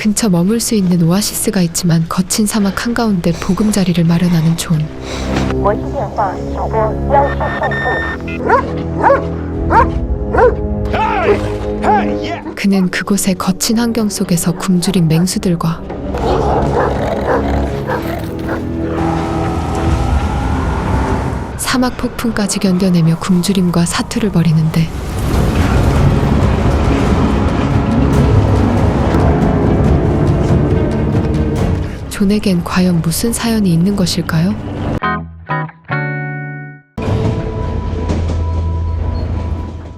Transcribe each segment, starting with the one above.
근처 머물 수 있는 오아시스가 있지만 거친 사막 한가운데 보금자리를 마련하는 존. 그는 그곳의 거친 환경 속에서 굶주린 맹수들과 사막 폭풍까지 견뎌내며 굶주림과 사투를 벌이는데 존에겐 과연 무슨 사연이 있는 것일까요?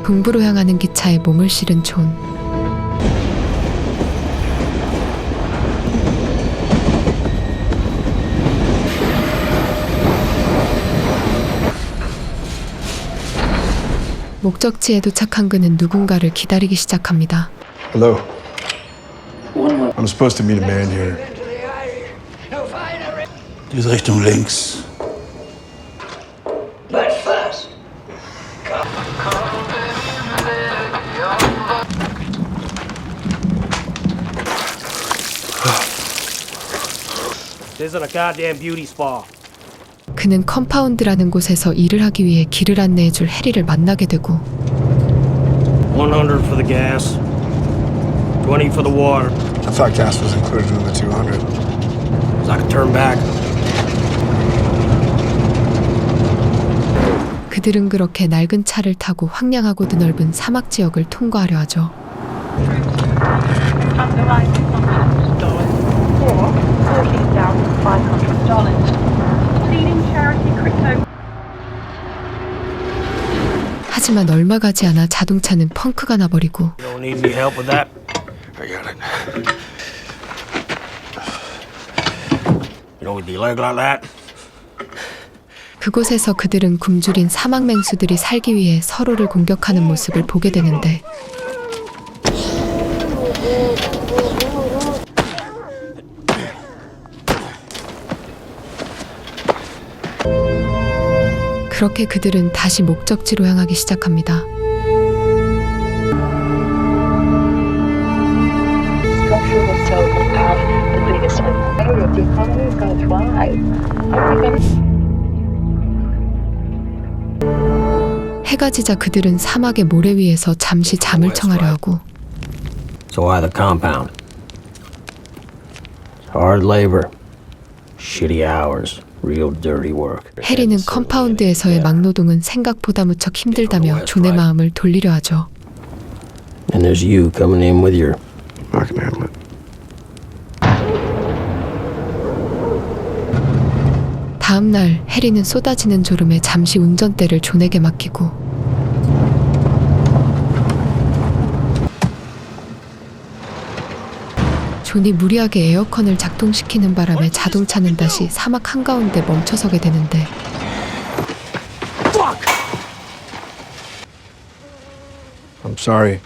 동부로 향하는 기차에 몸을 실은 존. 목적지에 도착한 그는 누군가를 기다리기 시작합니다. Hello. I'm supposed to meet a man here. Diese Richtung links. But first, This isn't a goddamn beauty spa. 그는 컴파운드라는 곳에서 일을 하기 위해 길을 안내해줄 해리를 만나게 되고 100 for the gas, 20 for the water. I thought gas was included in the 200. So I could turn back. 그들은 그렇게 낡은 차를 타고 황량하고도 넓은 사막 지역을 통과하려 하죠. 하지만 얼마 가지 않아 자동차는 펑크가 나버리고 You don't need any help with that. I got it. You know, with your leg like that. 그곳에서 그들은 굶주린 사막 맹수들이 살기 위해 서로를 공격하는 모습을 보게 되는데 그렇게 그들은 다시 목적지로 향하기 시작합니다. 해가 지자 그들은 사막의 모래 위에서 잠시 잠을 청하려 하고 So why the compound? Hard labor, shitty hours, real dirty work. 해리는 컴파운드에서의 막노동은 생각보다 무척 힘들다며 존의 마음을 돌리려 하죠. And there's you coming in with your I can handle it. 다음 날 해리는 쏟아지는 졸음에 잠시 운전대를 존에게 맡기고 존이 무리하게 에어컨을 작동시키는 바람에 자동차는 다시 사막 한가운데 멈춰서게 되는데 I'm sorry.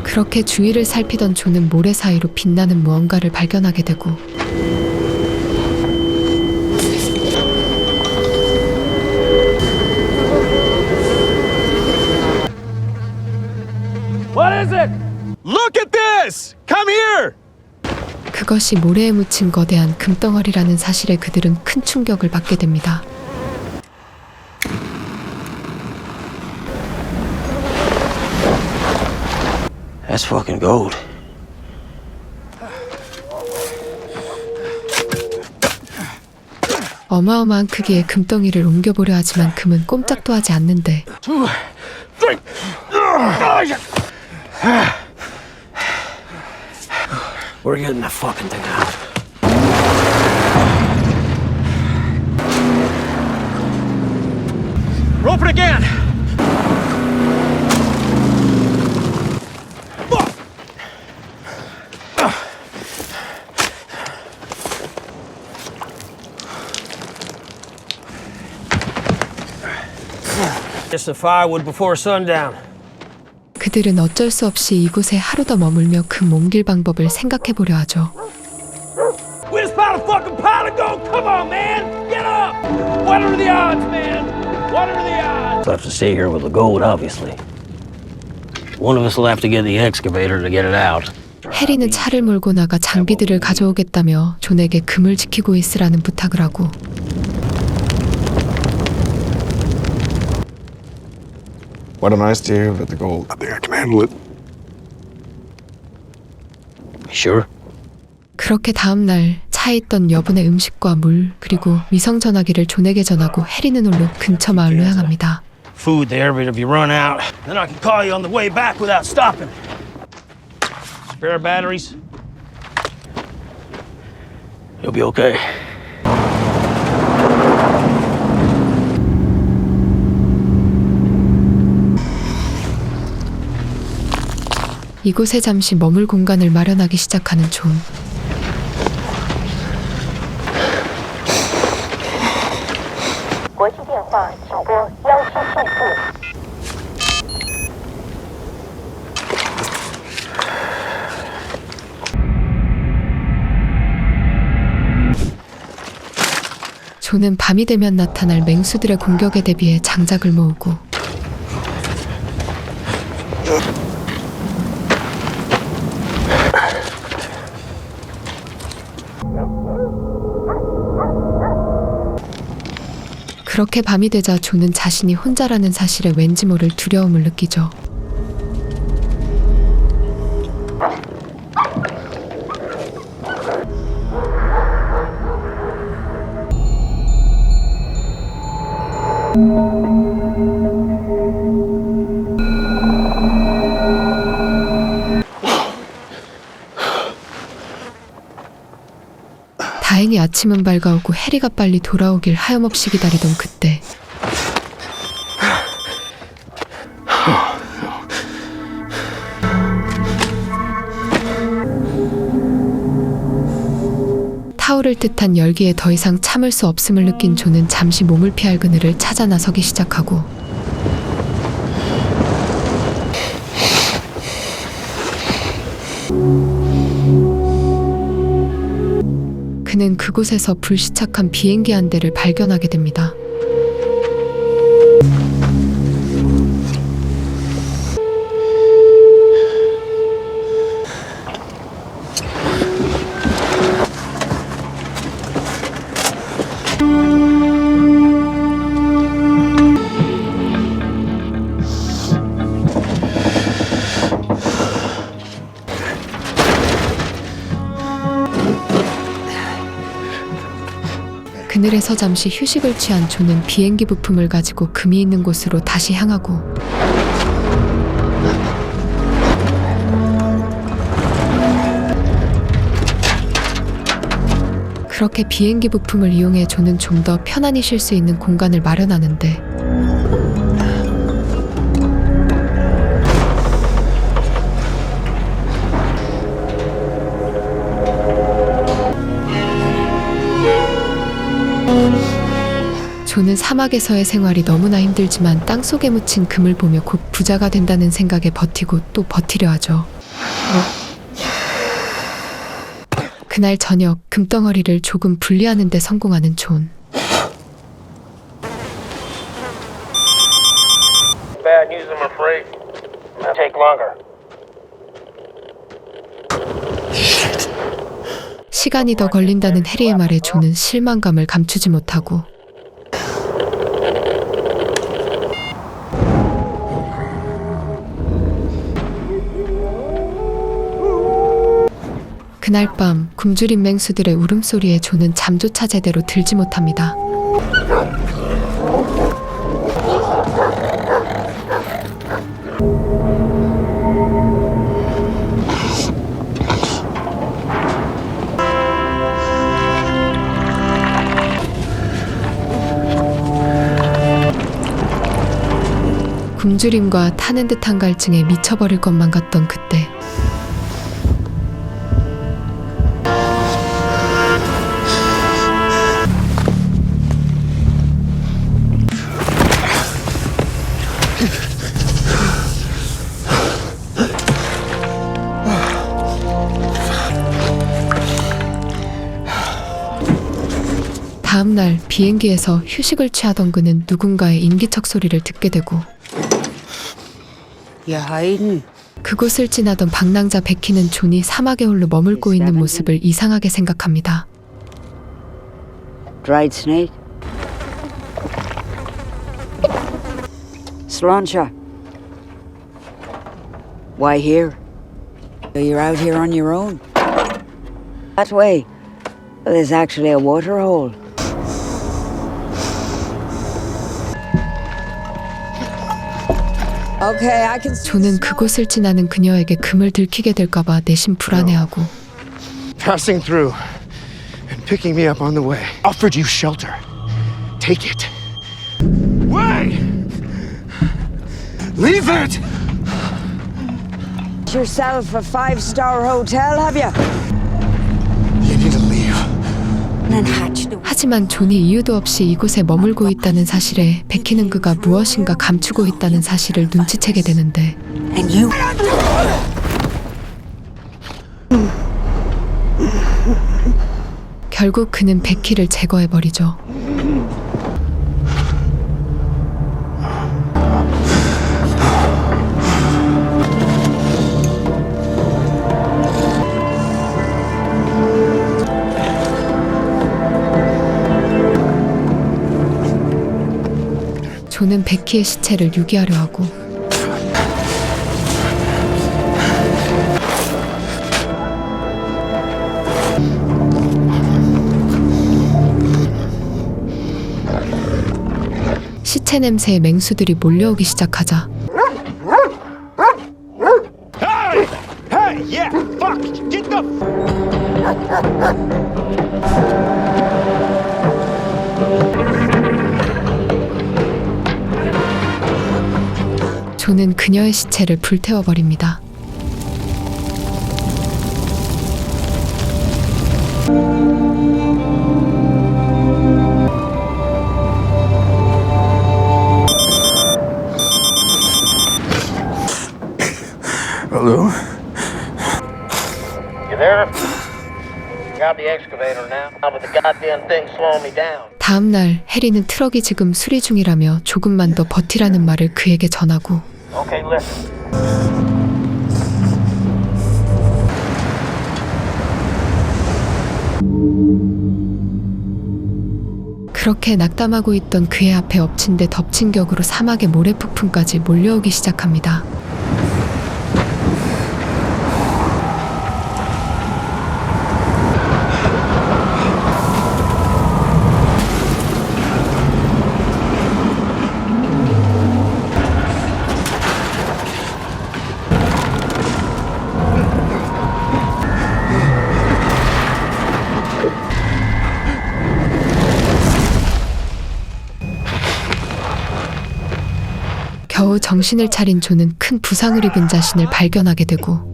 그렇게 주위를 살피던 존은 모래 사이로 빛나는 무언가를 발견하게 되고 What is it? Look at this! Come here! 그것이 모래에 묻힌 거대한 금덩어리라는 사실에 그들은 큰 충격을 받게 됩니다. That's fucking gold. 어마어마한 크기의 금덩이를 옮겨보려 하지만 금은 꼼짝도 하지 않는데 We're getting that fucking thing out. Rope it again! Get some firewood before sundown. 그들은 어쩔 수 없이 이곳에 하루 더 머물며 금 옮길 방법을 생각해보려 하죠. We just found a fucking pile of gold. Come on, man, get up. What are the odds, man? What are the odds? We'll have to stay here with the gold, obviously. One of us will have to get the excavator to get it out. 해리는 차를 몰고 나가 장비들을 가져오겠다며 존에게 금을 지키고 있으라는 부탁을 하고 Why don't I steer with the gold? I think I can handle it. Sure? 그렇게 다음날 차에 있던 여분의 음식과 물 그리고 위성전화기를 존에게 전하고 해리는 홀로 근처 마을로 향합니다. Food there, but if you run out, then I can call you on the way back without stopping. Spare batteries? You'll be okay. 이곳에 잠시 머물 공간을 마련하기 시작하는 존. 존은 밤이 되면 나타날 맹수들의 공격에 대비해 장작을 모으고 그렇게 밤이 되자 존은 자신이 혼자라는 사실에 왠지 모를 두려움을 느끼죠. 다행히 아침은 밝아오고 해리가 빨리 돌아오길 하염없이 기다리던 그때 타오를 듯한 열기에 더 이상 참을 수 없음을 느낀 존은 잠시 몸을 피할 그늘을 찾아 나서기 시작하고 그는 그곳에서 불시착한 비행기 한 대를 발견하게 됩니다. 그늘에서 잠시 휴식을 취한 존은 비행기 부품을 가지고 금이 있는 곳으로 다시 향하고 그렇게 비행기 부품을 이용해 존은 좀 더 편안히 쉴 수 있는 공간을 마련하는데 존은 사막에서의 생활이 너무나 힘들지만 땅속에 묻힌 금을 보며 곧 부자가 된다는 생각에 버티고 또 버티려 하죠. 그날 저녁 금덩어리를 조금 분리하는 데 성공하는 존. Bad news, I'm afraid. It'll take longer. 시간이 더 걸린다는 해리의 말에 존은 실망감을 감추지 못하고 그날 밤 굶주린 맹수들의 울음소리에 존은 잠조차 제대로 들지 못합니다. 굶주림과 타는 듯한 갈증에 미쳐버릴 것만 같던 그때 다음날 비행기에서 휴식을 취하던 그는 누군가의 인기척 소리를 듣게 되고 You hiding? 그곳을 지나던 방랑자 베키는 존이 사막에 홀로 머물고 있는 모습을 이상하게 생각합니다. Dried snake? Sláinte. Why here? You're out here on your own. That way. There's actually a water hole. Okay, I can see. 존은 그곳을 지나는 그녀에게 금을 들키게 될까봐 내심 불안해하고 Passing through and picking me up on the way. Offered you shelter. Take it. Wait! Leave it! yourself a 5-star hotel, have you? You need to leave. And hatch the 하지만 존이 이유도 없이 이곳에 머물고 있다는 사실에 베키는 그가 무엇인가 감추고 있다는 사실을 눈치채게 되는데 and you. 결국 그는 베키를 제거해버리죠. 존은 베키의 시체를 유기하려 하고 시체 냄새에 맹수들이 몰려오기 시작하자 Hey! Hey! Yeah! Fuck! Get the. 존은 그녀의 시체를 불태워버립니다. Hello? You there? Got the excavator now. How with the goddamn thing slowing me down? 다음 날 해리는 트럭이 지금 수리 중이라며 조금만 더 버티라는 말을 그에게 전하고 Okay, listen. 그렇게 낙담하고 있던 그의 앞에 엎친 데 덮친 격으로 사막의 모래폭풍까지 몰려오기 시작합니다. 겨우 정신을 차린 존은 큰 부상을 입은 자신을 발견하게 되고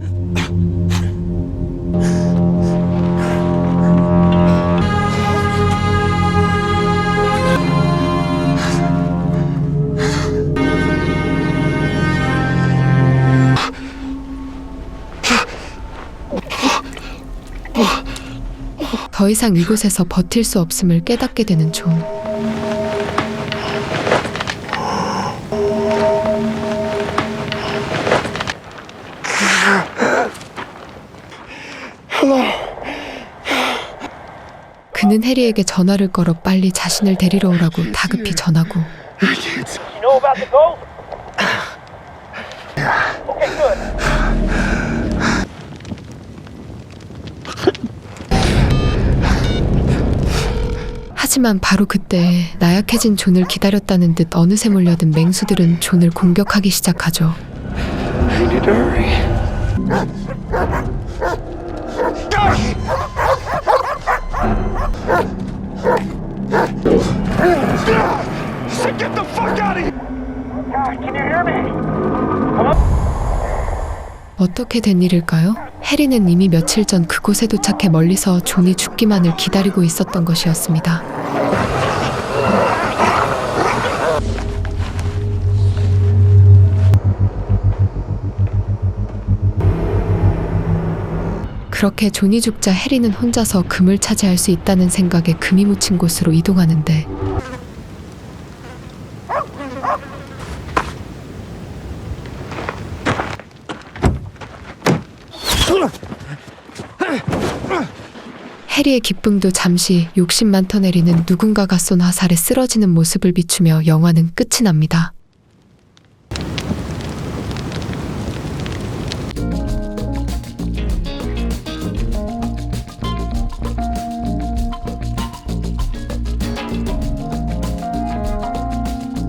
더 이상 이곳에서 버틸 수 없음을 깨닫게 되는 존. 그는 해리에게 전화를 걸어 빨리 자신을 데리러 오라고 다급히 전하고 You know about the gold? Okay, good. 하지만 바로 그때 나약해진 존을 기다렸다는 듯 어느새 몰려든 맹수들은 존을 공격하기 시작하죠. Get the fuck out of here! Can you hear me? 어떻게 된 일일까요? 해리는 이미 며칠 전 그곳에 도착해 멀리서 존이 죽기만을 기다리고 있었던 것이었습니다. 그렇게 존이 죽자 해리는 혼자서 금을 차지할 수 있다는 생각에 금이 묻힌 곳으로 이동하는데 해리의 기쁨도 잠시 욕심만 터내리는 누군가가 쏜 화살에 쓰러지는 모습을 비추며 영화는 끝이 납니다.